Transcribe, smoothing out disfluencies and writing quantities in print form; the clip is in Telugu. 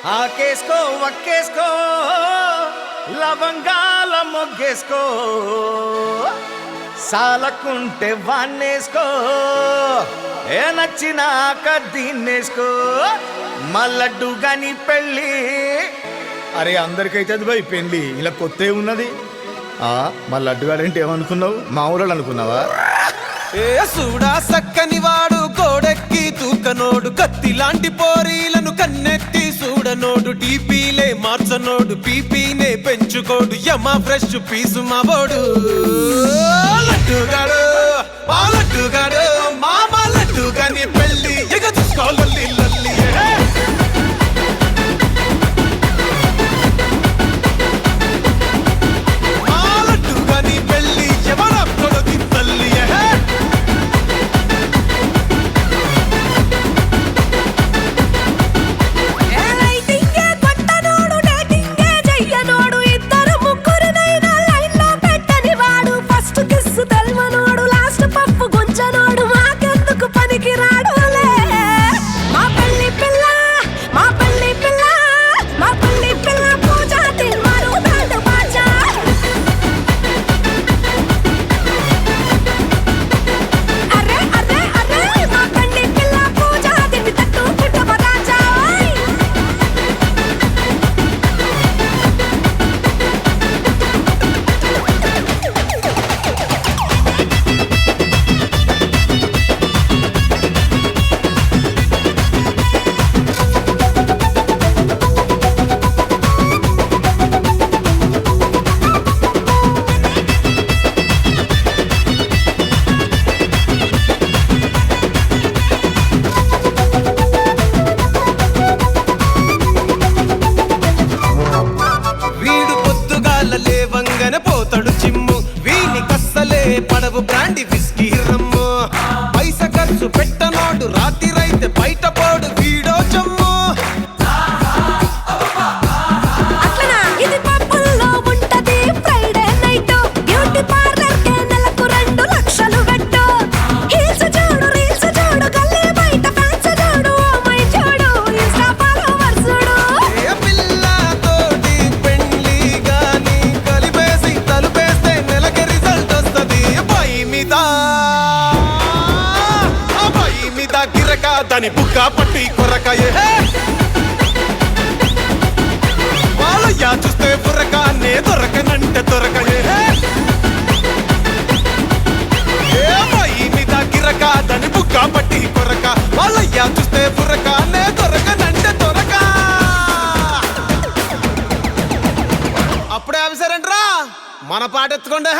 ఆకేసుకో వక్కేసుకో లవంగాల మొగ్గేసుకో సాలకుంటే వాన్నేసుకో ఏ నచ్చినాక దీన్నేసుకో మల్లడ్డు గని పెళ్ళి. అరే అందరికైతే అది భయ్ పెళ్ళి, ఇలా కొత్త ఉన్నది. మా లడ్డుగాడంటే ఏమనుకున్నావు, మా ఊళ్ళో అనుకున్నావా? ఏ సూడా సక్కని వాడు గోడెక్కి తూకనోడు, కత్తి లాంటి పోరీలను కన్నెత్తి చూడనోడు, డీపీలే మార్చనోడు పీపీనే పెంచుకోడు, యమా ఫ్రెష్ పీసు మా బోడు. లడ్డుగాడు మా లడ్డుగాడు మామ లడ్డుగాని పెళ్ళి ఎగ చూసుకోవాలి లల్లి. పోతాడు చిమ్ము వీని కස්සలే పడవు బ్రాండి విస్కీ రమ్ము, పైస ఖర్చు పెట్టనోడు రాత్రిరైతే బయట పోడు వీడో చమ్ము. దాని బుక్క పట్టి కొరకాయే వాళ్ళయ్యా చూస్తే బుర్రకానే దొరకనంటే దొరకయే. మీద గిరక దాని బుక్క పట్టి కొరక వాళ్ళయ్యా చూస్తే బుర్రకానే దొరకనంటే దొరక. అప్పుడే ఆఫీసర్ అంటరా మన పాట ఎత్తుకోండి.